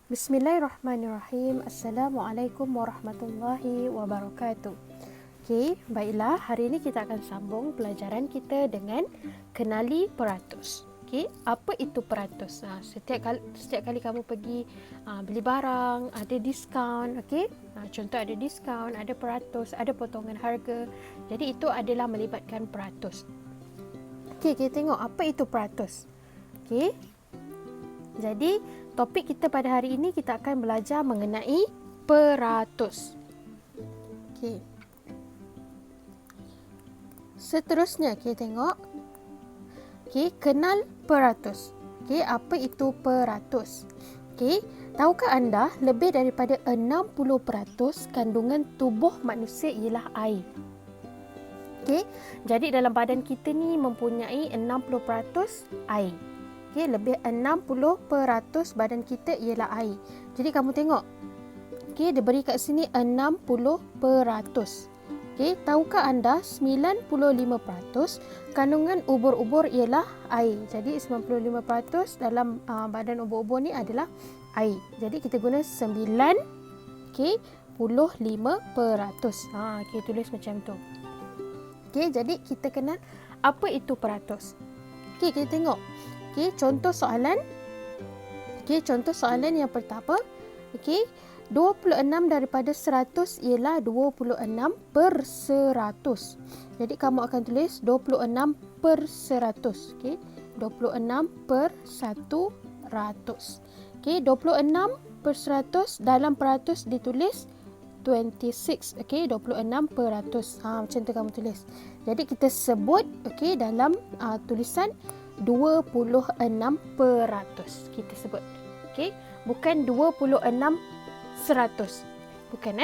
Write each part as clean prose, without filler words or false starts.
Bismillahirrahmanirrahim. Assalamualaikum warahmatullahi wabarakatuh. Okey, baiklah, hari ini kita akan sambung pelajaran kita dengan kenali peratus. Okey, apa itu peratus? Setiap kali kamu pergi beli barang, ada diskaun, okey? Contoh ada diskaun, ada peratus, ada potongan harga. Jadi itu adalah melibatkan peratus. Okey, kita tengok apa itu peratus. Okey. Jadi, topik kita pada hari ini kita akan belajar mengenai peratus. Okey. Seterusnya kita tengok. Okey, kenal peratus. Okey, apa itu peratus? Okey, tahukah anda lebih daripada 60% kandungan tubuh manusia ialah air? Okey, jadi dalam badan kita ni mempunyai 60% air. Okay, lebih 60% badan kita ialah air. Jadi kamu tengok. Okay, dia beri kat sini 60%. Okay, tahukah anda 95% kandungan ubur-ubur ialah air. Jadi 95% dalam badan ubur-ubur ni adalah air. Jadi kita guna 95%. Okay, tulis macam tu. Okay, jadi kita kenal apa itu peratus. Okay, kita tengok. Okey, contoh soalan. Okey, contoh soalan yang pertama. Okey, 26 daripada 100 ialah 26/100. Jadi kamu akan tulis 26/100. Okey, 26/100. Okey, 26/100 dalam peratus ditulis 26. Okey, 26%. Macam tu kamu tulis. Jadi kita sebut okey dalam tulisan 26%. Kita sebut. Okey, bukan 26/100. Bukan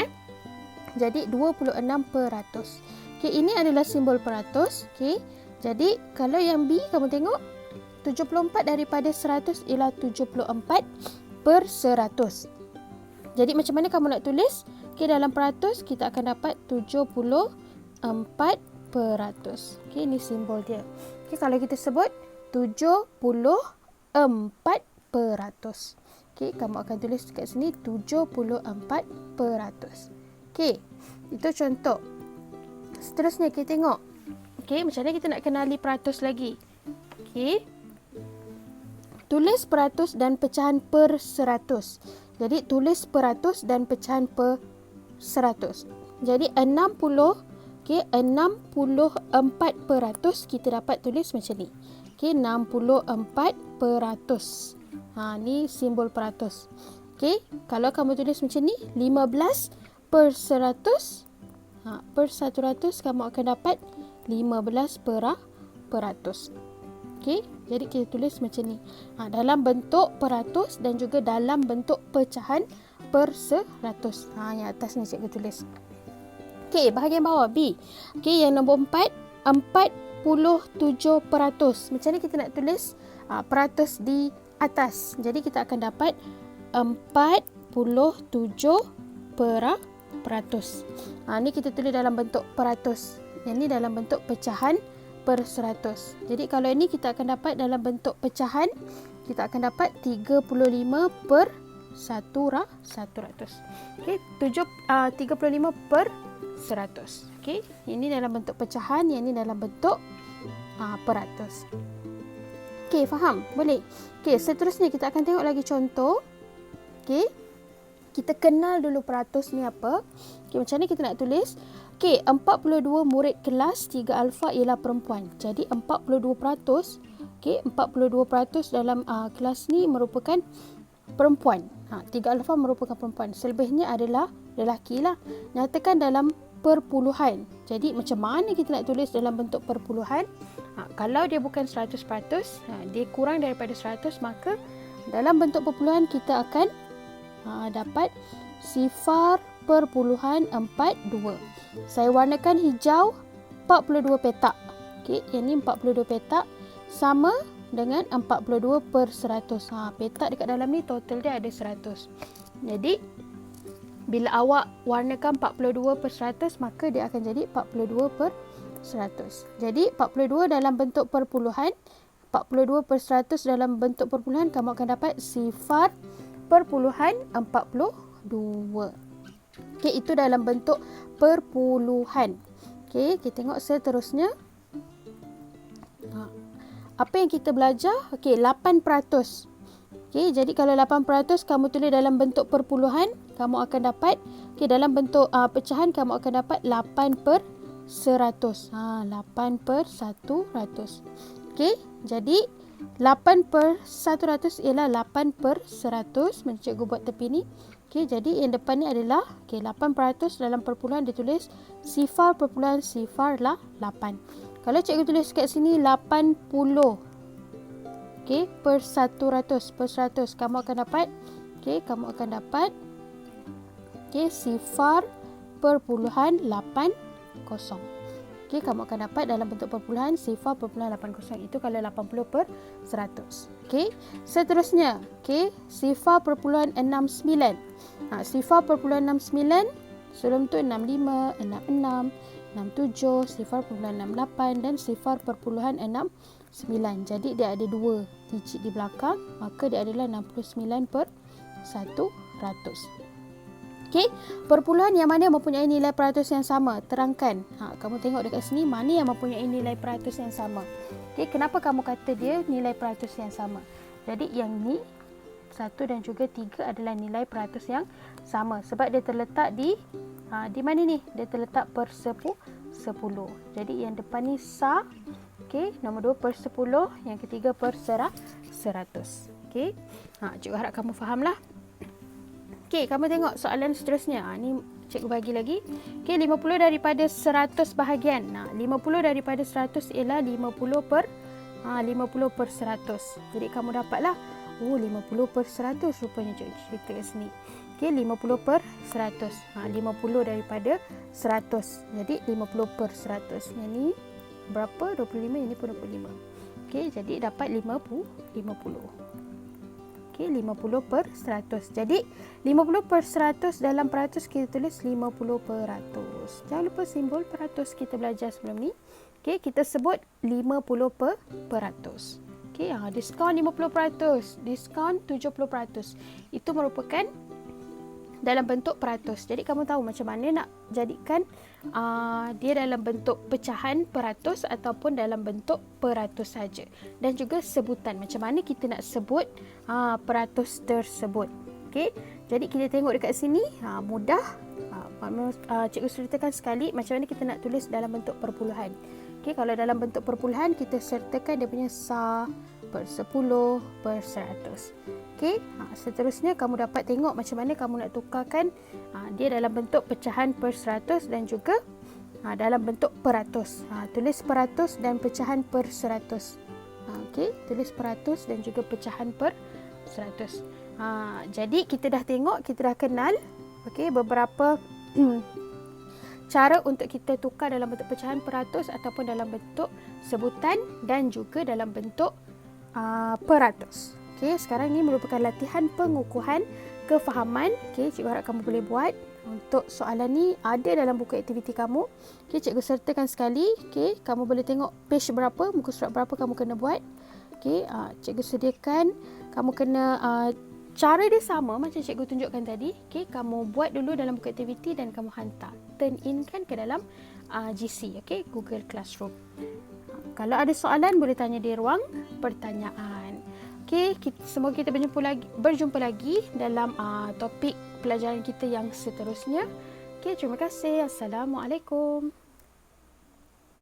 Jadi 26%. Okey, ini adalah simbol peratus. Okey. Jadi kalau yang B kamu tengok 74 daripada 100 ialah 74/100. Jadi macam mana kamu nak tulis? Okey, dalam peratus kita akan dapat 74%. Okey, ini simbol dia. Okey, kalau kita sebut 74%. Okey, kamu akan tulis kat sini 74%. Okey, itu contoh. Seterusnya kita tengok. Okey, macam mana kita nak kenali peratus lagi? Okey. Tulis peratus dan pecahan per 100. Jadi tulis peratus dan pecahan per 100. Jadi 60, okey, 64% kita dapat tulis macam ni. Okey, 64%. Ni simbol peratus. Okey, kalau kamu tulis macam ni, 15/100. Per 100 kamu akan dapat 15%. Okey, jadi kita tulis macam ni. Dalam bentuk peratus dan juga dalam bentuk pecahan per 100. Yang atas ni cikgu tulis. Okey, bahagian bawah B. Okey, yang nombor 4, 47%. Macam mana kita nak tulis peratus di atas? Jadi kita akan dapat 47%. Ni kita tulis dalam bentuk peratus. Yang ni dalam bentuk pecahan per 100. Jadi kalau ini kita akan dapat dalam bentuk pecahan, kita akan dapat 35/100. Okey, 35/100. Okey, ini dalam bentuk pecahan, yang ini dalam bentuk peratus. Okey, faham? Boleh? Okey, seterusnya kita akan tengok lagi contoh. Okey, kita kenal dulu peratus ni apa. Okey, macam mana kita nak tulis? Okey, 42 murid kelas 3 alfa ialah perempuan. Jadi 42%. Okey, 42% dalam kelas ni merupakan perempuan. 3 alfa merupakan perempuan. Selebihnya adalah lelaki lah. Nyatakan dalam perpuluhan. Jadi macam mana kita nak tulis dalam bentuk perpuluhan? Kalau dia bukan 100%, dia kurang daripada 100, maka dalam bentuk perpuluhan kita akan dapat 0.42. Saya warnakan hijau 42 petak. Okey, yang ni 42 petak sama dengan 42/100. Petak dekat dalam ni total dia ada 100. Jadi bila awak warnakan 42/100, maka dia akan jadi 42/100. Jadi 42 dalam bentuk perpuluhan, 42/100 dalam bentuk perpuluhan, kamu akan dapat 0 perpuluhan 42. Okey, itu dalam bentuk perpuluhan. Okey, kita tengok seterusnya. Apa yang kita belajar? Okey, 8%. Okey, jadi kalau 8% kamu tulis dalam bentuk perpuluhan, kamu akan dapat, okey, dalam bentuk pecahan kamu akan dapat 8/100. 8/100. Okey, jadi 8/100 ialah 8/100. Macam cikgu buat tepi ni. Okey, jadi yang depan ni adalah 8% dalam perpuluhan dia tulis 0.08. Kalau cikgu tulis kat sini 80, okey, per 100, kamu akan dapat, okey, 0.80. Okey, kamu akan dapat dalam bentuk perpuluhan 0.80. Itu kalau 80/100. Okey, seterusnya, okey, 0.69. 0.69 sebelum tu 65, 66, 67, 0.68 dan 0.69. Jadi dia ada 2 digit di belakang, maka dia adalah 69/100. Okey, perpuluhan yang mana mempunyai nilai peratus yang sama? Terangkan. Kamu tengok dekat sini mana yang mempunyai nilai peratus yang sama. Okey, kenapa kamu kata dia nilai peratus yang sama? Jadi yang ni 1 dan juga 3 adalah nilai peratus yang sama sebab dia terletak di mana ni? Dia terletak per 10. Jadi yang depan ni sa. Okey, nombor 2 per 10, yang ketiga per 100. Okey. Cikgu harap kamu fahamlah. Okey, kamu tengok soalan seterusnya. Ni cikgu bagi lagi. Okey, 50 daripada 100 bahagian. 50 daripada 100 ialah 50/100. Jadi kamu dapatlah 50/100 rupanya cikgu cerita kat sini. Okey, 50/100. 50 daripada 100. Jadi 50/100. Yang ni berapa? 25, yang ni pun 25. Okey, jadi dapat 50. Okey, 50/100. Jadi 50/100 dalam peratus kita tulis 50%. Jangan lupa simbol peratus kita belajar sebelum ni. Okey, kita sebut 50%. Okey, diskaun 50%, diskaun 70%. Itu merupakan dalam bentuk peratus. Jadi kamu tahu macam mana nak jadikan dia dalam bentuk pecahan peratus ataupun dalam bentuk peratus saja. Dan juga sebutan. Macam mana kita nak sebut peratus tersebut. Okey. Jadi kita tengok dekat sini mudah. Cikgu ceritakan sekali macam mana kita nak tulis dalam bentuk perpuluhan. Okey, kalau dalam bentuk perpuluhan kita sertakan dia punya sa per 10/100. Okey, seterusnya kamu dapat tengok macam mana kamu nak tukarkan dia dalam bentuk pecahan per 100 dan juga dalam bentuk peratus. Tulis peratus dan pecahan per 100. Okey, tulis peratus dan juga pecahan per 100. Jadi kita dah tengok, kita dah kenal okey beberapa cara untuk kita tukar dalam bentuk pecahan peratus ataupun dalam bentuk sebutan dan juga dalam bentuk peratus. Okey, sekarang ini merupakan latihan pengukuhan kefahaman. Okey, cikgu harap kamu boleh buat. Untuk soalan ni ada dalam buku aktiviti kamu. Okey, cikgu sertakan sekali. Okey, kamu boleh tengok page berapa, muka surat berapa kamu kena buat. Okey, cikgu sediakan kamu kena cara dia sama macam cikgu tunjukkan tadi. Okey, kamu buat dulu dalam buku aktiviti dan kamu hantar. Turn in kan ke dalam GC, okey, Google Classroom. Kalau ada soalan boleh tanya di ruang pertanyaan. Okey, semoga kita berjumpa lagi dalam topik pelajaran kita yang seterusnya. Okey, terima kasih. Assalamualaikum.